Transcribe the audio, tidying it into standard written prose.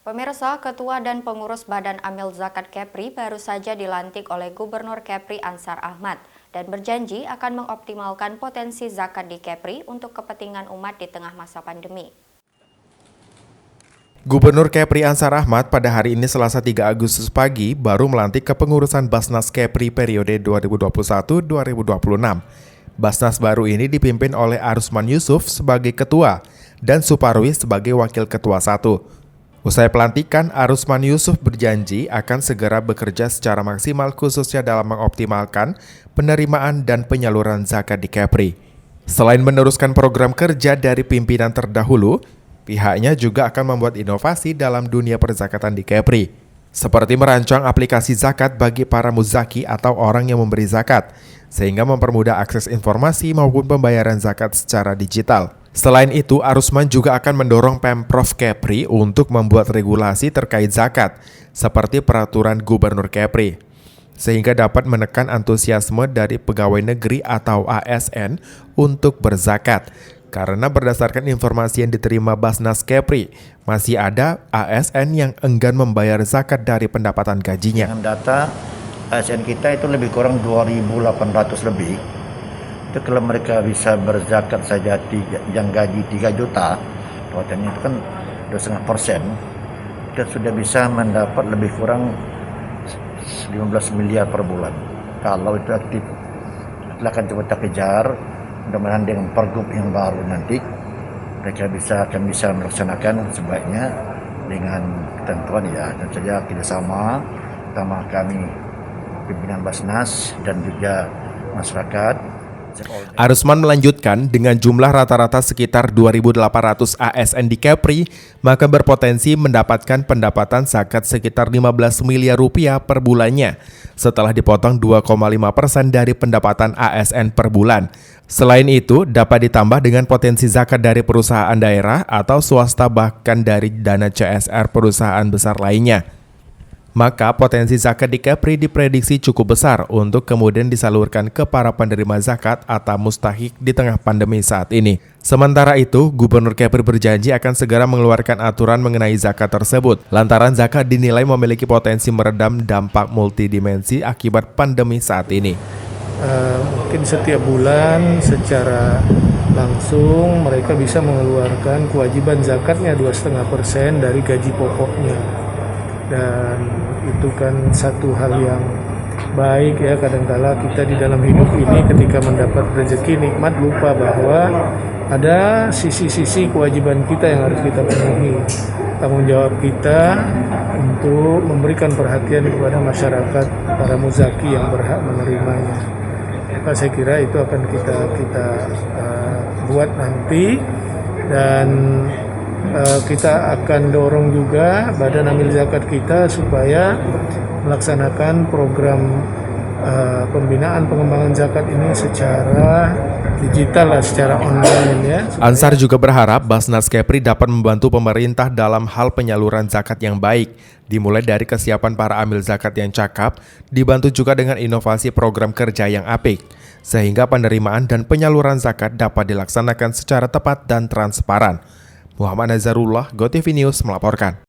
Pemirsa, Ketua dan Pengurus Badan Amil Zakat Kepri baru saja dilantik oleh Gubernur Kepri Ansar Ahmad dan berjanji akan mengoptimalkan potensi zakat di Kepri untuk kepentingan umat di tengah masa pandemi. Gubernur Kepri Ansar Ahmad pada hari ini Selasa 3 Agustus pagi baru melantik kepengurusan Basnas Kepri periode 2021-2026. Basnas baru ini dipimpin oleh Arusman Yusuf sebagai ketua dan Suparwi sebagai wakil ketua 1. Usai pelantikan, Arusman Yusuf berjanji akan segera bekerja secara maksimal khususnya dalam mengoptimalkan penerimaan dan penyaluran zakat di Kepri. Selain meneruskan program kerja dari pimpinan terdahulu, pihaknya juga akan membuat inovasi dalam dunia perzakatan di Kepri, seperti merancang aplikasi zakat bagi para muzaki atau orang yang memberi zakat, sehingga mempermudah akses informasi maupun pembayaran zakat secara digital. Selain itu, Arusman juga akan mendorong Pemprov Kepri untuk membuat regulasi terkait zakat, seperti peraturan Gubernur Kepri, sehingga dapat menekan antusiasme dari pegawai negeri atau ASN untuk berzakat. Karena berdasarkan informasi yang diterima Basnas Kepri, masih ada ASN yang enggan membayar zakat dari pendapatan gajinya. Dengan data ASN kita itu lebih kurang 2.800 lebih. Itu kalau mereka bisa berzakat saja yang gaji 3 juta, totalnya itu kan 2,5%, kita sudah bisa mendapat lebih kurang 15 miliar per bulan. Kalau itu aktif, kita akan coba kita kejar. Mudah-mudahan dengan pergub yang baru nanti mereka akan bisa melaksanakan sebaiknya dengan ketentuan ya, dan saja kerjasama utama kami pimpinan Basnas dan juga masyarakat. Arusman melanjutkan, dengan jumlah rata-rata sekitar 2.800 ASN di Kepri, maka berpotensi mendapatkan pendapatan zakat sekitar 15 miliar rupiah per bulannya, setelah dipotong 2,5% dari pendapatan ASN per bulan. Selain itu, dapat ditambah dengan potensi zakat dari perusahaan daerah atau swasta, bahkan dari dana CSR perusahaan besar lainnya. Maka potensi zakat di Kepri diprediksi cukup besar untuk kemudian disalurkan ke para penerima zakat atau mustahik di tengah pandemi saat ini. Sementara itu, Gubernur Kepri berjanji akan segera mengeluarkan aturan mengenai zakat tersebut, lantaran zakat dinilai memiliki potensi meredam dampak multidimensi akibat pandemi saat ini. Mungkin setiap bulan secara langsung mereka bisa mengeluarkan kewajiban zakatnya 2,5% dari gaji pokoknya. Dan itu kan satu hal yang baik ya. Kadangkala kita di dalam hidup ini ketika mendapat rezeki nikmat lupa bahwa ada sisi-sisi kewajiban kita yang harus kita penuhi. Tanggung jawab kita untuk memberikan perhatian kepada masyarakat, para muzaki yang berhak menerimanya. Maka saya kira itu akan kita buat nanti, dan kita akan dorong juga Badan Amil Zakat kita supaya melaksanakan program pembinaan pengembangan zakat ini secara digital, secara online ya. Ansar juga berharap Basnas Kepri dapat membantu pemerintah dalam hal penyaluran zakat yang baik, dimulai dari kesiapan para amil zakat yang cakap, dibantu juga dengan inovasi program kerja yang apik, sehingga penerimaan dan penyaluran zakat dapat dilaksanakan secara tepat dan transparan. Muhammad Nazarullah, GoTV News melaporkan.